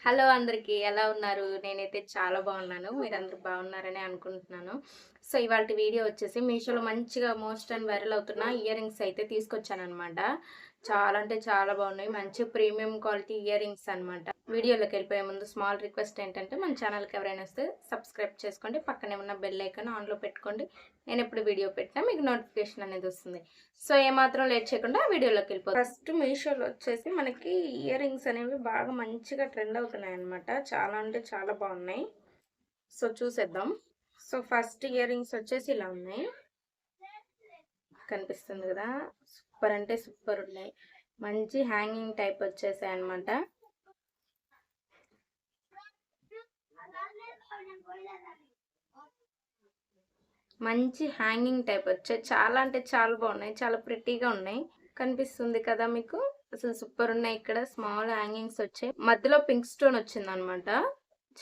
Hello అందరికి ఎలా ఉన్నారు? నేనైతే చాలా బాగున్నాను. మీరందరూ బాగున్నారని అనుకుంటున్నాను. సో, ఇవాల్టి వీడియో వచ్చేసి మీషోలో మంచిగా మోస్ట్ అండ్ వైరల్ అవుతున్న ఇయర్ రింగ్స్ అయితే తీసుకొచ్చాననమాట. చాలా అంటే చాలా బాగున్నాయి. మంచి ప్రీమియం క్వాలిటీ ఇయర్ రింగ్స్ అనమాట. వీడియోలోకి వెళ్ళిపోయే ముందు స్మాల్ రిక్వెస్ట్ ఏంటంటే మన ఛానల్కి ఎవరైనా వస్తే సబ్స్క్రైబ్ చేసుకోండి. పక్కనే ఉన్న బెల్ ఐకాన్ ఆన్లో పెట్టుకోండి. నేను ఎప్పుడు వీడియో పెట్టినా మీకు నోటిఫికేషన్ అనేది వస్తుంది. సో, ఏమాత్రం లేట్ చేయకుండా వీడియోలోకి వెళ్ళిపోతాం. ఫస్ట్ మీషోలో వచ్చేసి మనకి ఇయర్ రింగ్స్ అనేవి బాగా మంచిగా ట్రెండ్ అవుతున్నాయి అనమాట. చాలా అంటే చాలా బాగున్నాయి. సో, చూసేద్దాం. సో, ఫస్ట్ ఇయర్ రింగ్స్ వచ్చేసి ఇలా ఉన్నాయి. కనిపిస్తుంది కదా, సూపర్ అంటే సూపర్ ఉన్నాయి. మంచి హ్యాంగింగ్ టైప్ వచ్చేసాయి అనమాట. మంచి హ్యాంగింగ్ టైప్ వచ్చాయి. చాలా అంటే చాలా బాగున్నాయి. చాలా ప్రిటీగా ఉన్నాయి. కనిపిస్తుంది కదా మీకు, అసలు సూపర్ ఉన్నాయి. ఇక్కడ స్మాల్ హ్యాంగింగ్స్ వచ్చాయి, మధ్యలో పింక్ స్టోన్ వచ్చింది అనమాట.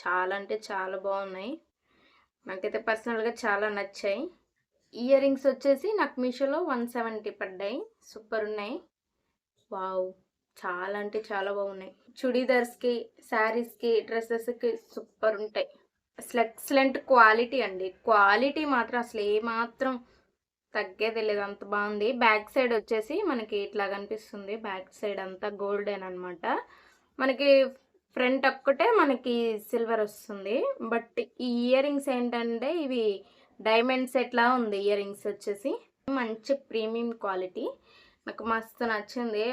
చాలా అంటే చాలా బాగున్నాయి. నాకైతే పర్సనల్గా చాలా నచ్చాయి. ఇయర్ రింగ్స్ వచ్చేసి నాకు మీషోలో 170 పడ్డాయి. సూపర్ ఉన్నాయి. వావ్, చాలా అంటే చాలా బాగున్నాయి. చుడీదార్స్కి, శారీస్కి, డ్రెస్సెస్కి సూపర్ ఉంటాయి. అసలు ఎక్సలెంట్ క్వాలిటీ అండి. క్వాలిటీ మాత్రం అసలు ఏమాత్రం తగ్గేది లేదు, అంత బాగుంది. బ్యాక్ సైడ్ వచ్చేసి మనకి ఇట్లా కనిపిస్తుంది. బ్యాక్ సైడ్ అంతా గోల్డెన్ అనమాట. మనకి ఫ్రంట్ ఒక్కటే మనకి సిల్వర్ వస్తుంది. బట్ ఈ ఇయర్ రింగ్స్ ఏంటంటే ఇవి డైమండ్ సెట్లా ఉంది. ఇయర్ రింగ్స్ వచ్చేసి మంచి ప్రీమియం క్వాలిటీ, నాకు మస్తు నచ్చింది.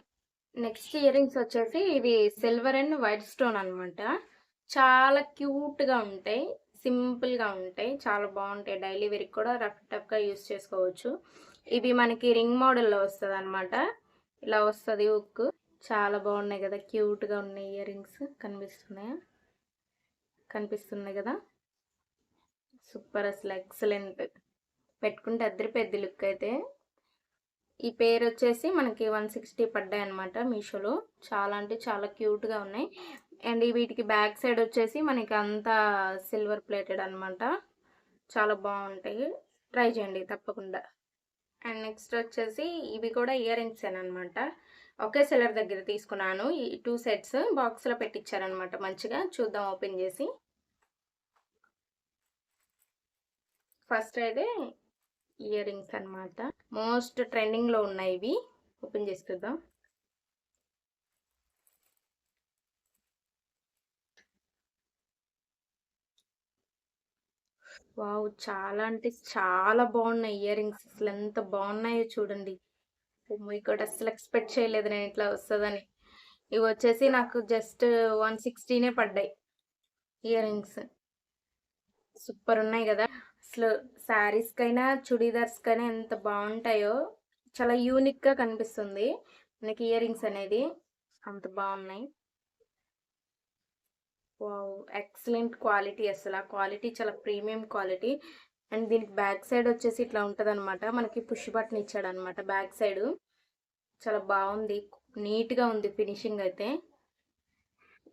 నెక్స్ట్ ఇయర్ రింగ్స్ వచ్చేసి ఇవి సిల్వర్ అండ్ వైట్ స్టోన్ అనమాట. చాలా క్యూట్గా ఉంటాయి, సింపుల్గా ఉంటాయి, చాలా బాగుంటాయి. డైలీ వేర్కి కూడా రఫ్ టఫ్గా యూస్ చేసుకోవచ్చు. ఇవి మనకి రింగ్ మోడల్లో వస్తుంది అనమాట. ఇలా వస్తుంది హుక్. చాలా బాగున్నాయి కదా, క్యూట్గా ఉన్నాయి. ఇయర్ రింగ్స్ కనిపిస్తున్నాయా? కనిపిస్తున్నాయి కదా, సూపర్ అసలు ఎక్సలెంట్. పెట్టుకుంటే అద్దరిపోద్ది లుక్ అయితే. ఈ పేరు వచ్చేసి మనకి 160 పడ్డాయి అనమాట మీషోలో. చాలా అంటే చాలా క్యూట్గా ఉన్నాయి. అండ్ వీటికి బ్యాక్ సైడ్ వచ్చేసి మనకి అంతా సిల్వర్ ప్లేటెడ్ అనమాట. చాలా బాగుంటాయి, ట్రై చేయండి తప్పకుండా. అండ్ నెక్స్ట్ వచ్చేసి ఇవి కూడా ఇయర్ రింగ్స్ అనమాట. ఒకే సెల్లర్ దగ్గర తీసుకున్నాను. ఈ 2 సెట్స్ బాక్స్లో పెట్టించారనమాట. మంచిగా చూద్దాం ఓపెన్ చేసి. ఫస్ట్ అయితే ఇయర్ రింగ్స్ అనమాట. మోస్ట్ ట్రెండింగ్లో ఉన్నాయి ఇవి. ఓపెన్ చేసి చూద్దాం. వావ్, చాలా అంటే చాలా బాగున్నాయి ఇయర్ రింగ్స్. అసలు ఎంత బాగున్నాయో చూడండి. ఇక్కడ అసలు ఎక్స్పెక్ట్ చేయలేదు నేను ఇట్లా వస్తుందని. ఇవి వచ్చేసి నాకు జస్ట్ 160నే పడ్డాయి ఇయర్ రింగ్స్. సూపర్ ఉన్నాయి కదా. అసలు శారీస్కైనా చుడీదార్స్కైనా ఎంత బాగుంటాయో. చాలా యూనిక్గా కనిపిస్తుంది మనకి ఇయర్ రింగ్స్ అనేది. అంత బాగున్నాయి. Wow, excellent quality. అసలు ఆ క్వాలిటీ చాలా ప్రీమియం క్వాలిటీ. అండ్ దీనికి బ్యాక్ సైడ్ వచ్చేసి ఇట్లా ఉంటుంది అనమాట. మనకి పుష్ బటన్ ఇచ్చాడు అనమాట బ్యాక్ సైడ్. చాలా బాగుంది, నీట్గా ఉంది. ఫినిషింగ్ అయితే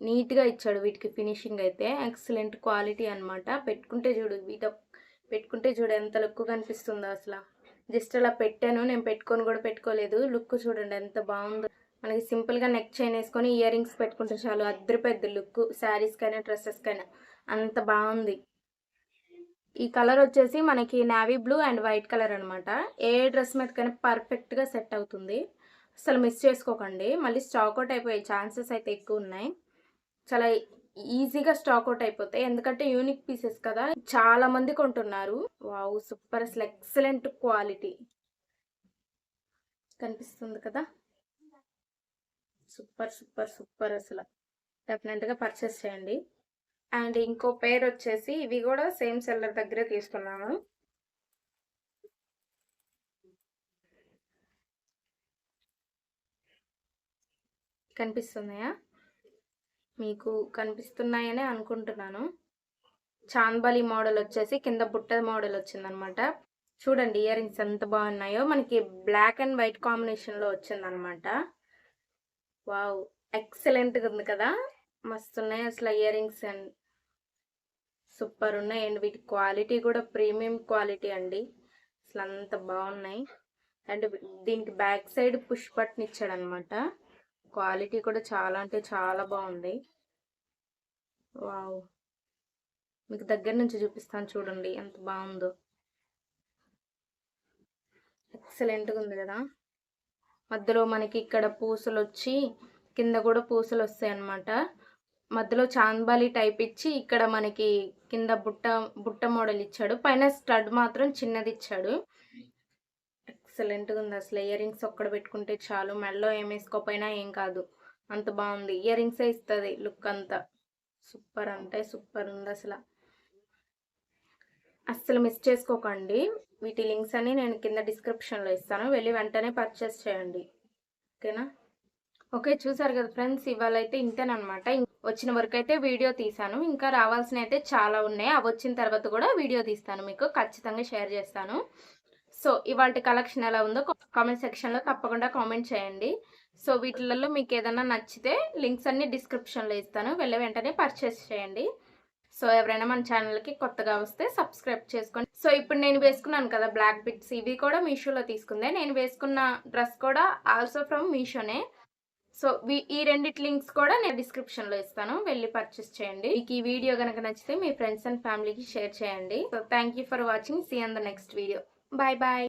నీట్గా ఇచ్చాడు వీటికి. ఫినిషింగ్ అయితే ఎక్సలెంట్ క్వాలిటీ అనమాట. పెట్టుకుంటే చూడు, పెట్టుకుంటే చూడు ఎంత లుక్ కనిపిస్తుందో అసలు. జస్ట్ అలా పెట్టాను, నేను పెట్టుకొని కూడా పెట్టుకోలేదు. లుక్ చూడండి ఎంత బాగుందో. మనకి సింపుల్గా నెక్ చైన్ వేసుకొని ఇయర్ రింగ్స్ పెట్టుకుంటే చాలు, అద్దరిపోద్ది లుక్. శారీస్కైనా డ్రెస్సెస్కైనా అంత బాగుంది. ఈ కలర్ వచ్చేసి మనకి navy blue and white colour అనమాట. ఏ డ్రెస్ మీదకైనా పర్ఫెక్ట్గా సెట్ అవుతుంది. అసలు మిస్ చేసుకోకండి. మళ్ళీ స్టాక్ అవుట్ అయిపోయే ఛాన్సెస్ అయితే ఎక్కువ ఉన్నాయి. చాలా ఈజీగా స్టాక్ అవుట్ అయిపోతాయి, ఎందుకంటే యూనిక్ పీసెస్ కదా, చాలా మంది కొంటున్నారు. వావ్, సూపర్ అసలు ఎక్సలెంట్ క్వాలిటీ. కనిపిస్తుంది కదా, సూపర్ సూపర్ సూపర్. అసలు డెఫినెట్గా పర్చేస్ చేయండి. అండ్ ఇంకో పేర్ వచ్చేసి ఇవి కూడా సేమ్ సెల్లర్ దగ్గరే తీసుకున్నాను. కనిపిస్తున్నాయా? మీకు కనిపిస్తున్నాయనే అనుకుంటున్నాను. చాందబాలి మోడల్ వచ్చేసి కింద బుట్ట మోడల్ వచ్చిందనమాట. చూడండి ఇయర్ రింగ్స్ ఎంత బాగున్నాయో. మనకి బ్లాక్ అండ్ వైట్ కాంబినేషన్లో వచ్చిందనమాట. వావ్, ఎక్సలెంట్గా ఉంది కదా, మస్తు ఉన్నాయి అసలు ఇయర్ రింగ్స్. అండ్ సూపర్ ఉన్నాయి. అండ్ వీటి క్వాలిటీ కూడా ప్రీమియం క్వాలిటీ అండి. అసలు అంత బాగున్నాయి. అండ్ దీనికి బ్యాక్ సైడ్ పుష్ బటన్ ఇచ్చాడు అనమాట. క్వాలిటీ కూడా చాలా అంటే చాలా బాగుంది. వావ్! మీకు దగ్గర నుంచి చూపిస్తాను చూడండి ఎంత బాగుందో. ఎక్సలెంట్‌గా ఉంది కదా. మధ్యలో మనకి ఇక్కడ పూసలొచ్చి కింద కూడా పూసలు వస్తాయన్నమాట. మధ్యలో చాంద్బాలి టైప్ ఇచ్చి ఇక్కడ మనకి కింద బుట్ట బుట్ట మోడల్ ఇచ్చాడు. పైన స్టడ్ మాత్రం చిన్నది ఇచ్చాడు. ఎక్సలెంట్‌గా ఉంది అసలు. ఇయర్ రింగ్స్ ఒక్కడ పెట్టుకుంటే చాలు, మెడలో ఏం వేసుకోపోయినా ఏం కాదు, అంత బాగుంది. ఇయర్ రింగ్సే ఇస్తుంది లుక్ అంతా. సూపర్ అంటే సూపర్ ఉంది అసలు. అస్సలు మిస్ చేసుకోకండి. వీటి లింక్స్ అన్ని నేను కింద డిస్క్రిప్షన్లో ఇస్తాను, వెళ్ళి వెంటనే పర్చేస్ చేయండి. ఓకేనా. ఓకే, చూసారు కదా ఫ్రెండ్స్, ఇవాళ అయితే ఇంతేనమాట. వచ్చిన వరకు అయితే వీడియో తీసాను, ఇంకా రావాల్సిన అయితే చాలా ఉన్నాయి. అవి వచ్చిన తర్వాత కూడా వీడియో తీస్తాను, మీకు ఖచ్చితంగా షేర్ చేస్తాను. సో ఇవాళ కలెక్షన్ ఎలా ఉందో కామెంట్ సెక్షన్లో తప్పకుండా కామెంట్ చేయండి. సో వీటిలలో మీకు ఏదైనా నచ్చితే లింక్స్ అన్ని డిస్క్రిప్షన్లో ఇస్తాను, వెళ్ళి వెంటనే పర్చేస్ చేయండి. సో ఎవరైనా మన ఛానల్కి కొత్తగా వస్తే సబ్స్క్రైబ్ చేసుకోండి. సో ఇప్పుడు నేను వేసుకున్నాను కదా బ్లాక్ బిట్స్, ఇవి కూడా మీషోలో తీసుకుందే. నేను వేసుకున్న డ్రెస్ కూడా ఆల్సో ఫ్రమ్ మీషోనే. సో ఈ రెండిటి లింక్స్ కూడా నేను డిస్క్రిప్షన్లో ఇస్తాను, వెళ్ళి పర్చేస్ చేయండి. మీకు ఈ వీడియో కనుక నచ్చితే మీ ఫ్రెండ్స్ అండ్ ఫ్యామిలీకి షేర్ చేయండి. So thank you for watching. See on the next video. Bye bye.